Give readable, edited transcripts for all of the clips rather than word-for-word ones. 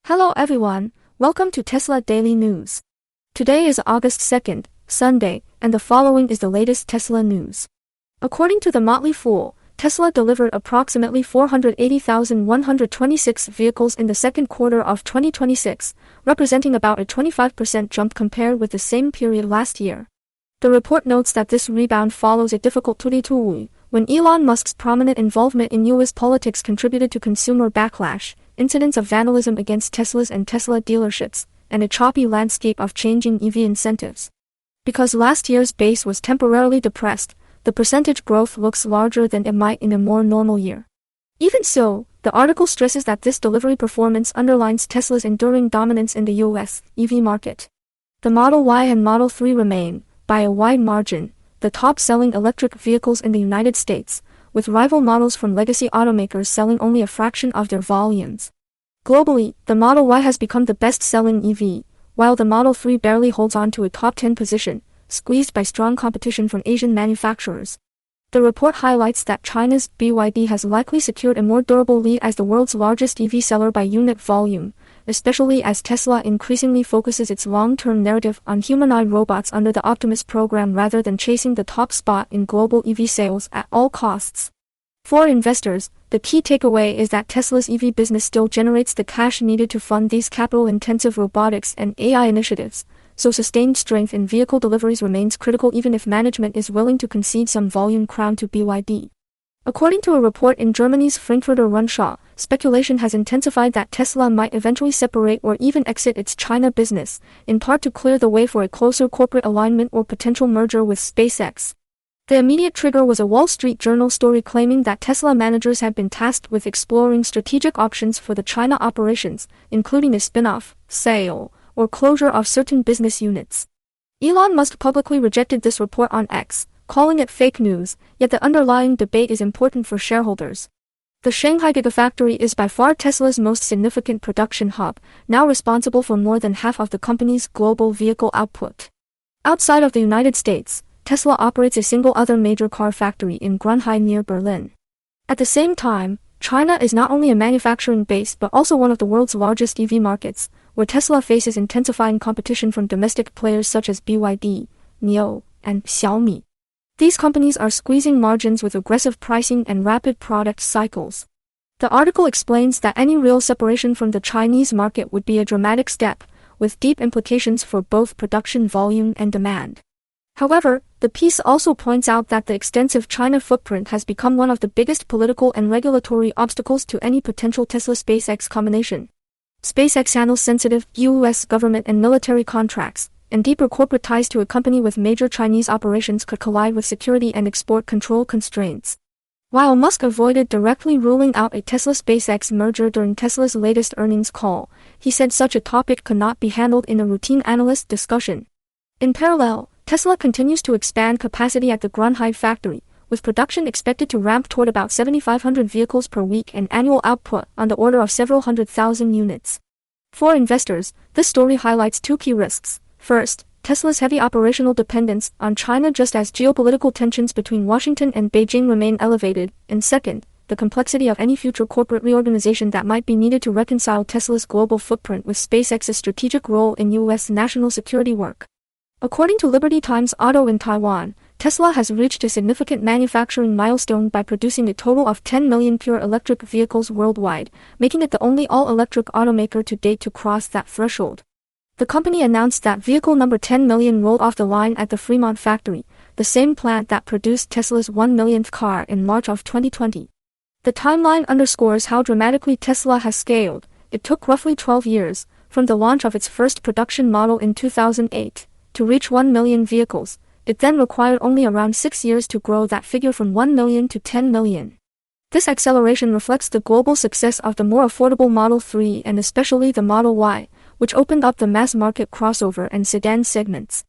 Hello everyone, welcome to Tesla Daily News. Today is August 2nd, Sunday, and the following is the latest Tesla news. According to the Motley Fool, Tesla delivered approximately 480,126 vehicles in the second quarter of 2026, representing about a 25% jump compared with the same period last year. The report notes that this rebound follows a difficult 2022, when Elon Musk's prominent involvement in U.S. politics contributed to consumer backlash, incidents of vandalism against Teslas and Tesla dealerships, and a choppy landscape of changing EV incentives. Because last year's base was temporarily depressed, the percentage growth looks larger than it might in a more normal year. Even so, the article stresses that this delivery performance underlines Tesla's enduring dominance in the U.S. EV market. The Model Y and Model 3 remain, by a wide margin, the top-selling electric vehicles in the United States, with rival models from legacy automakers selling only a fraction of their volumes. Globally, the Model Y has become the best-selling EV, while the Model 3 barely holds on to a top 10 position, squeezed by strong competition from Asian manufacturers. The report highlights that China's BYD has likely secured a more durable lead as the world's largest EV seller by unit volume, especially as Tesla increasingly focuses its long-term narrative on humanoid robots under the Optimus program rather than chasing the top spot in global EV sales at all costs. For investors, the key takeaway is that Tesla's EV business still generates the cash needed to fund these capital-intensive robotics and AI initiatives, so sustained strength in vehicle deliveries remains critical even if management is willing to concede some volume crown to BYD. According to a report in Germany's Frankfurter Rundschau, speculation has intensified that Tesla might eventually separate or even exit its China business, in part to clear the way for a closer corporate alignment or potential merger with SpaceX. The immediate trigger was a Wall Street Journal story claiming that Tesla managers had been tasked with exploring strategic options for the China operations, including a spin-off, sale, or closure of certain business units. Elon Musk publicly rejected this report on X, calling it fake news, yet the underlying debate is important for shareholders. The Shanghai Gigafactory is by far Tesla's most significant production hub, now responsible for more than half of the company's global vehicle output. Outside of the United States, Tesla operates a single other major car factory in Grunheide near Berlin. At the same time, China is not only a manufacturing base but also one of the world's largest EV markets, where Tesla faces intensifying competition from domestic players such as BYD, NIO, and Xiaomi. These companies are squeezing margins with aggressive pricing and rapid product cycles. The article explains that any real separation from the Chinese market would be a dramatic step, with deep implications for both production volume and demand. However, the piece also points out that the extensive China footprint has become one of the biggest political and regulatory obstacles to any potential Tesla-SpaceX combination. SpaceX handles sensitive U.S. government and military contracts, and deeper corporate ties to a company with major Chinese operations could collide with security and export control constraints. While Musk avoided directly ruling out a Tesla-SpaceX merger during Tesla's latest earnings call, he said such a topic could not be handled in a routine analyst discussion. In parallel, Tesla continues to expand capacity at the Grunheide factory, with production expected to ramp toward about 7,500 vehicles per week and annual output on the order of several 100,000 units. For investors, this story highlights two key risks. First, Tesla's heavy operational dependence on China just as geopolitical tensions between Washington and Beijing remain elevated, and second, the complexity of any future corporate reorganization that might be needed to reconcile Tesla's global footprint with SpaceX's strategic role in U.S. national security work. According to Liberty Times Auto in Taiwan, Tesla has reached a significant manufacturing milestone by producing a total of 10 million pure electric vehicles worldwide, making it the only all-electric automaker to date to cross that threshold. The company announced that vehicle number 10 million rolled off the line at the Fremont factory, the same plant that produced Tesla's 1 millionth car in March of 2020. The timeline underscores how dramatically Tesla has scaled. It took roughly 12 years, from the launch of its first production model in 2008, to reach 1 million vehicles. It then required only around 6 years to grow that figure from 1 million to 10 million. This acceleration reflects the global success of the more affordable Model 3 and especially the Model Y, which opened up the mass-market crossover and sedan segments.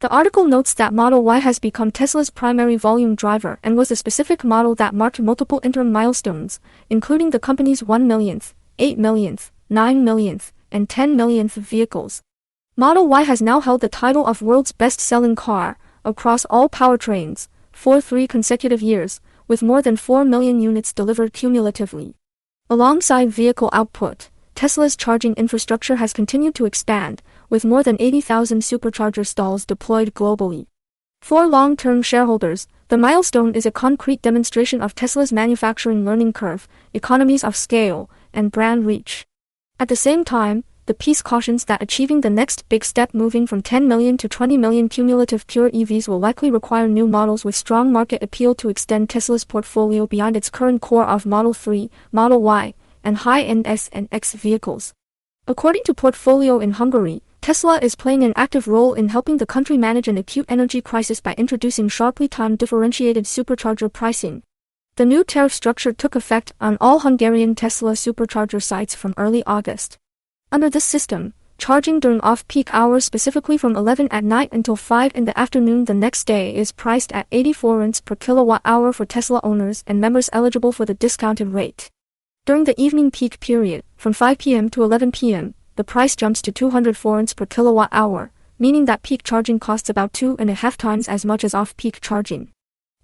The article notes that Model Y has become Tesla's primary volume driver and was a specific model that marked multiple interim milestones, including the company's 1 millionth, 8 millionth, 9 millionth, and 10 millionth vehicles. Model Y has now held the title of world's best-selling car, across all powertrains, for 3 consecutive years, with more than 4 million units delivered cumulatively. Alongside vehicle output, Tesla's charging infrastructure has continued to expand, with more than 80,000 supercharger stalls deployed globally. For long-term shareholders, the milestone is a concrete demonstration of Tesla's manufacturing learning curve, economies of scale, and brand reach. At the same time, the piece cautions that achieving the next big step, moving from 10 million to 20 million cumulative pure EVs, will likely require new models with strong market appeal to extend Tesla's portfolio beyond its current core of Model 3, Model Y, and high-end S and X vehicles. According to Portfolio in Hungary, Tesla is playing an active role in helping the country manage an acute energy crisis by introducing sharply timed differentiated supercharger pricing. The new tariff structure took effect on all Hungarian Tesla Supercharger sites from early August. Under this system, charging during off-peak hours, specifically from 11 at night until 5 in the afternoon the next day, is priced at 84 forints per kilowatt-hour for Tesla owners and members eligible for the discounted rate. During the evening peak period, from 5 p.m. to 11 p.m., the price jumps to 200 forints per kilowatt-hour, meaning that peak charging costs about 2.5 times as much as off-peak charging.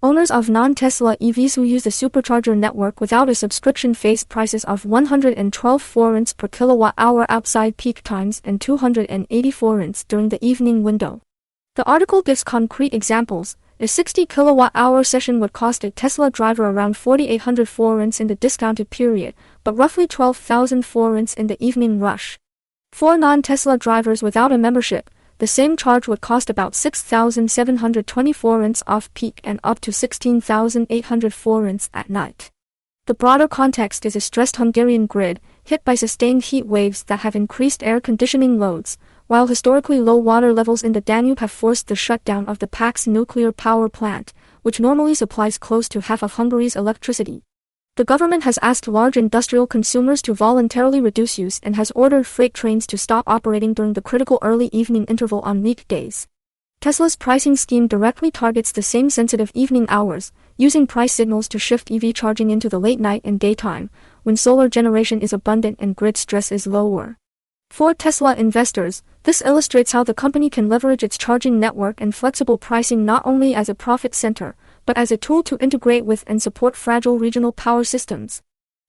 Owners of non-Tesla EVs who use the supercharger network without a subscription face prices of 112 forints per kilowatt-hour outside peak times and 280 forints during the evening window. The article gives concrete examples. A 60 kilowatt-hour session would cost a Tesla driver around 4,800 forints in the discounted period, but roughly 12,000 forints in the evening rush. For non-Tesla drivers without a membership, the same charge would cost about 6,720 forints off-peak and up to 16,800 forints at night. The broader context is a stressed Hungarian grid, hit by sustained heat waves that have increased air conditioning loads, while historically low water levels in the Danube have forced the shutdown of the Pax nuclear power plant, which normally supplies close to half of Hungary's electricity. The government has asked large industrial consumers to voluntarily reduce use and has ordered freight trains to stop operating during the critical early evening interval on weekdays. Tesla's pricing scheme directly targets the same sensitive evening hours, using price signals to shift EV charging into the late night and daytime, when solar generation is abundant and grid stress is lower. For Tesla investors, this illustrates how the company can leverage its charging network and flexible pricing not only as a profit center, but as a tool to integrate with and support fragile regional power systems.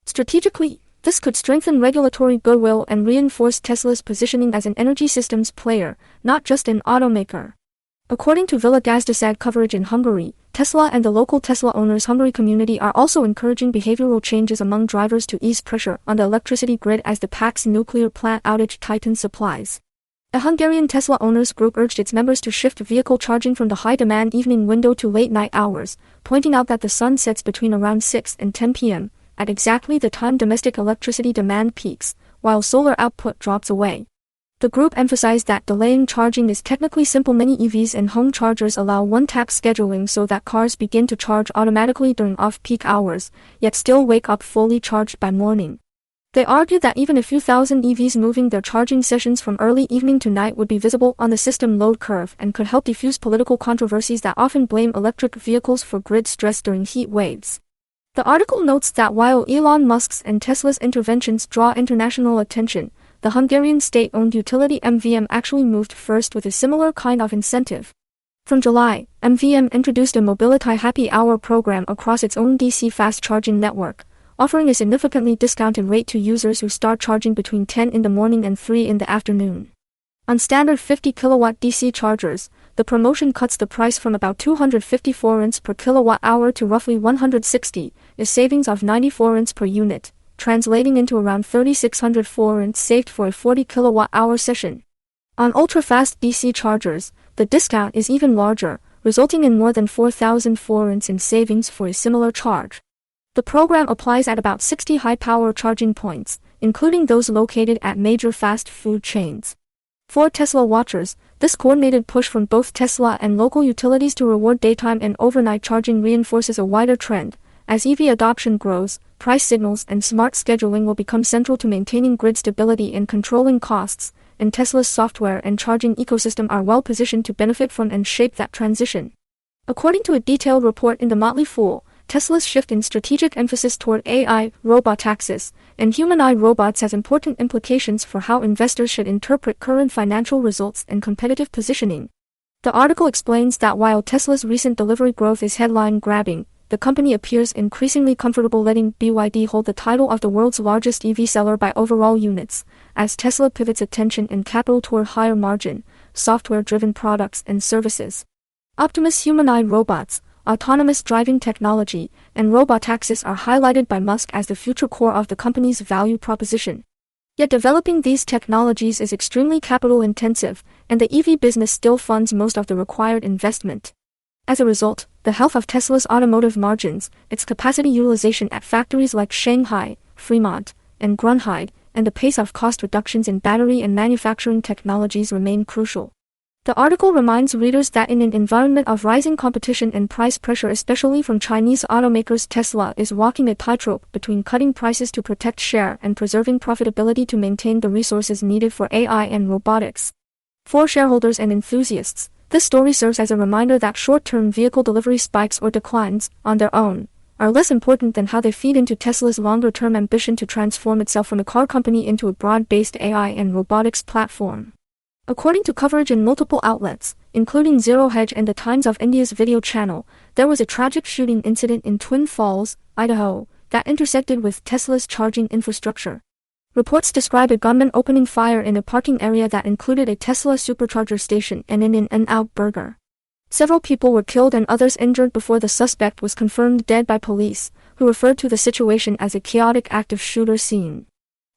Strategically, this could strengthen regulatory goodwill and reinforce Tesla's positioning as an energy systems player, not just an automaker. According to Villa Gazdaság coverage in Hungary, Tesla and the local Tesla owners Hungary community are also encouraging behavioral changes among drivers to ease pressure on the electricity grid as the Pax nuclear plant outage tightens supplies. A Hungarian Tesla owners group urged its members to shift vehicle charging from the high-demand evening window to late-night hours, pointing out that the sun sets between around 6 and 10 p.m., at exactly the time domestic electricity demand peaks, while solar output drops away. The group emphasized that delaying charging is technically simple. Many EVs and home chargers allow one-tap scheduling so that cars begin to charge automatically during off-peak hours, yet still wake up fully charged by morning. They argue that even a few thousand EVs moving their charging sessions from early evening to night would be visible on the system load curve and could help diffuse political controversies that often blame electric vehicles for grid stress during heat waves. The article notes that while Elon Musk's and Tesla's interventions draw international attention, the Hungarian state-owned utility MVM actually moved first with a similar kind of incentive. From July, MVM introduced a Mobility Happy Hour program across its own DC fast charging network, offering a significantly discounted rate to users who start charging between 10 in the morning and 3 in the afternoon. On standard 50 kilowatt DC chargers, the promotion cuts the price from about 250 forints per kilowatt-hour to roughly 160, a savings of 90 forints per unit, translating into around 3,600 forints saved for a 40 kilowatt-hour session. On ultra-fast DC chargers, the discount is even larger, resulting in more than 4,000 forints in savings for a similar charge. The program applies at about 60 high-power charging points, including those located at major fast food chains. For Tesla watchers, this coordinated push from both Tesla and local utilities to reward daytime and overnight charging reinforces a wider trend. As EV adoption grows, price signals and smart scheduling will become central to maintaining grid stability and controlling costs, and Tesla's software and charging ecosystem are well positioned to benefit from and shape that transition. According to a detailed report in The Motley Fool, Tesla's shift in strategic emphasis toward AI, robotaxis, and humanoid robots has important implications for how investors should interpret current financial results and competitive positioning. The article explains that while Tesla's recent delivery growth is headline-grabbing, the company appears increasingly comfortable letting BYD hold the title of the world's largest EV seller by overall units, as Tesla pivots attention and capital toward higher margin, software-driven products and services. Optimus humanoid robots, autonomous driving technology, and robotaxis are highlighted by Musk as the future core of the company's value proposition. Yet developing these technologies is extremely capital-intensive, and the EV business still funds most of the required investment. As a result, the health of Tesla's automotive margins, its capacity utilization at factories like Shanghai, Fremont, and Grunheide, and the pace of cost reductions in battery and manufacturing technologies remain crucial. The article reminds readers that in an environment of rising competition and price pressure, especially from Chinese automakers, Tesla is walking a tightrope between cutting prices to protect share and preserving profitability to maintain the resources needed for AI and robotics. For shareholders and enthusiasts, this story serves as a reminder that short-term vehicle delivery spikes or declines, on their own, are less important than how they feed into Tesla's longer-term ambition to transform itself from a car company into a broad-based AI and robotics platform. According to coverage in multiple outlets, including Zero Hedge and the Times of India's video channel, there was a tragic shooting incident in Twin Falls, Idaho, that intersected with Tesla's charging infrastructure. Reports describe a gunman opening fire in a parking area that included a Tesla Supercharger station and an In-N-Out burger. Several people were killed and others injured before the suspect was confirmed dead by police, who referred to the situation as a chaotic active shooter scene.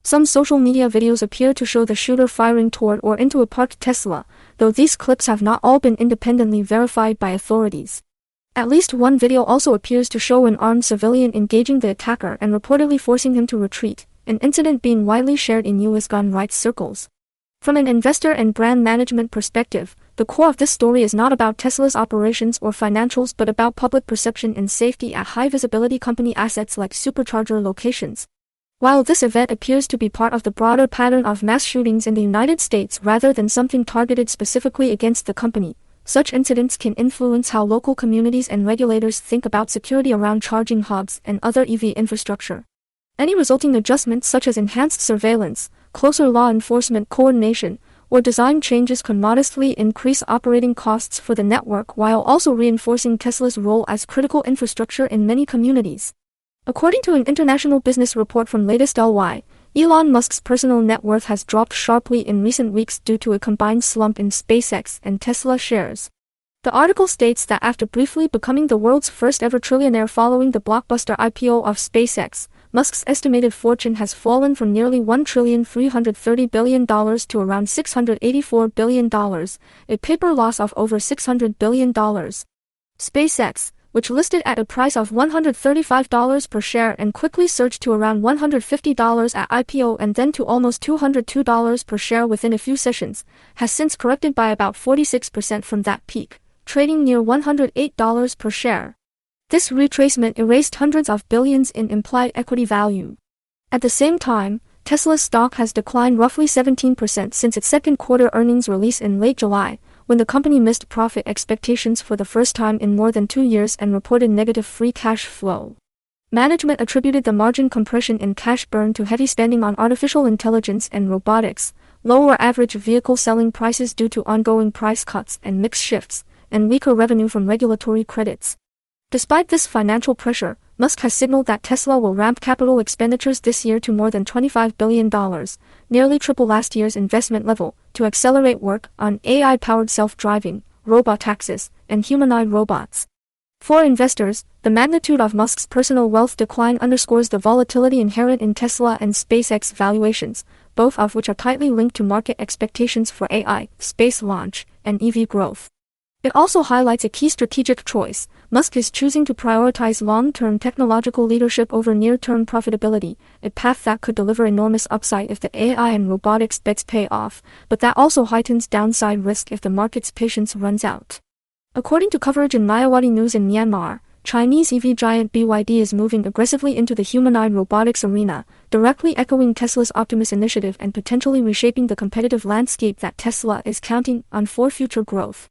Some social media videos appear to show the shooter firing toward or into a parked Tesla, though these clips have not all been independently verified by authorities. At least one video also appears to show an armed civilian engaging the attacker and reportedly forcing him to retreat, an incident being widely shared in U.S. gun rights circles. From an investor and brand management perspective, the core of this story is not about Tesla's operations or financials but about public perception and safety at high-visibility company assets like Supercharger locations. While this event appears to be part of the broader pattern of mass shootings in the United States rather than something targeted specifically against the company, such incidents can influence how local communities and regulators think about security around charging hubs and other EV infrastructure. Any resulting adjustments such as enhanced surveillance, closer law enforcement coordination, or design changes could modestly increase operating costs for the network while also reinforcing Tesla's role as critical infrastructure in many communities. According to an international business report from latest LY, Elon Musk's personal net worth has dropped sharply in recent weeks due to a combined slump in SpaceX and Tesla shares. The article states that after briefly becoming the world's first ever trillionaire following the blockbuster IPO of SpaceX, Musk's estimated fortune has fallen from nearly $1,330 billion to around $684 billion, a paper loss of over $600 billion. SpaceX, which listed at a price of $135 per share and quickly surged to around $150 at IPO and then to almost $202 per share within a few sessions, has since corrected by about 46% from that peak, trading near $108 per share. This retracement erased hundreds of billions in implied equity value. At the same time, Tesla's stock has declined roughly 17% since its second quarter earnings release in late July, when the company missed profit expectations for the first time in more than 2 years and reported negative free cash flow. Management attributed the margin compression in cash burn to heavy spending on artificial intelligence and robotics, lower average vehicle selling prices due to ongoing price cuts and mix shifts, and weaker revenue from regulatory credits. Despite this financial pressure, Musk has signaled that Tesla will ramp capital expenditures this year to more than $25 billion, nearly triple last year's investment level, to accelerate work on AI-powered self-driving, robotaxis, and humanoid robots. For investors, the magnitude of Musk's personal wealth decline underscores the volatility inherent in Tesla and SpaceX valuations, both of which are tightly linked to market expectations for AI, space launch, and EV growth. It also highlights a key strategic choice. Musk is choosing to prioritize long-term technological leadership over near-term profitability, a path that could deliver enormous upside if the AI and robotics bets pay off, but that also heightens downside risk if the market's patience runs out. According to coverage in Mayawati News in Myanmar, Chinese EV giant BYD is moving aggressively into the humanoid robotics arena, directly echoing Tesla's Optimus initiative and potentially reshaping the competitive landscape that Tesla is counting on for future growth.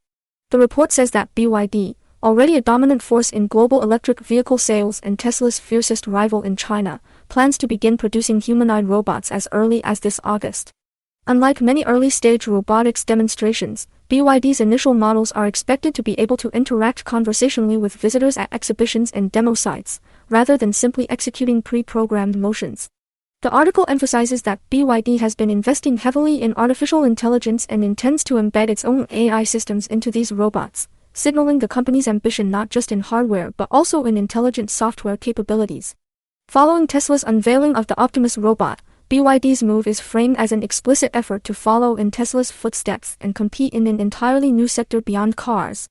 The report says that BYD, already a dominant force in global electric vehicle sales and Tesla's fiercest rival in China, plans to begin producing humanoid robots as early as this August. Unlike many early-stage robotics demonstrations, BYD's initial models are expected to be able to interact conversationally with visitors at exhibitions and demo sites, rather than simply executing pre-programmed motions. The article emphasizes that BYD has been investing heavily in artificial intelligence and intends to embed its own AI systems into these robots, signaling the company's ambition not just in hardware but also in intelligent software capabilities. Following Tesla's unveiling of the Optimus robot, BYD's move is framed as an explicit effort to follow in Tesla's footsteps and compete in an entirely new sector beyond cars.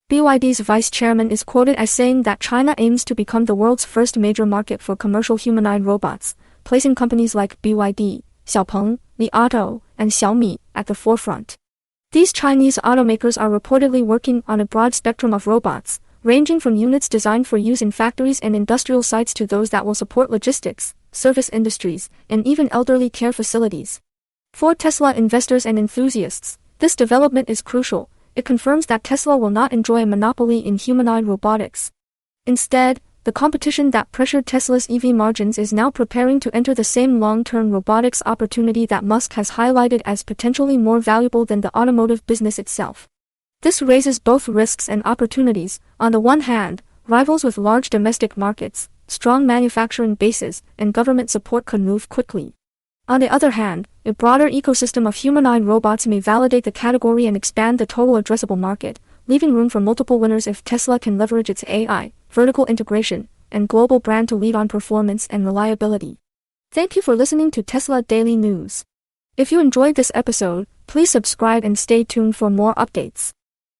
BYD's vice chairman is quoted as saying that China aims to become the world's first major market for commercial humanoid robots, placing companies like BYD, Xiaopeng, Li Auto, and Xiaomi at the forefront. These Chinese automakers are reportedly working on a broad spectrum of robots, ranging from units designed for use in factories and industrial sites to those that will support logistics, service industries, and even elderly care facilities. For Tesla investors and enthusiasts, this development is crucial. It confirms that Tesla will not enjoy a monopoly in humanoid robotics. Instead, the competition that pressured Tesla's EV margins is now preparing to enter the same long-term robotics opportunity that Musk has highlighted as potentially more valuable than the automotive business itself. This raises both risks and opportunities. On the one hand, rivals with large domestic markets, strong manufacturing bases, and government support could move quickly. On the other hand, a broader ecosystem of humanoid robots may validate the category and expand the total addressable market, leaving room for multiple winners if Tesla can leverage its AI, vertical integration, and global brand to lead on performance and reliability. Thank you for listening to Tesla Daily News. If you enjoyed this episode, please subscribe and stay tuned for more updates.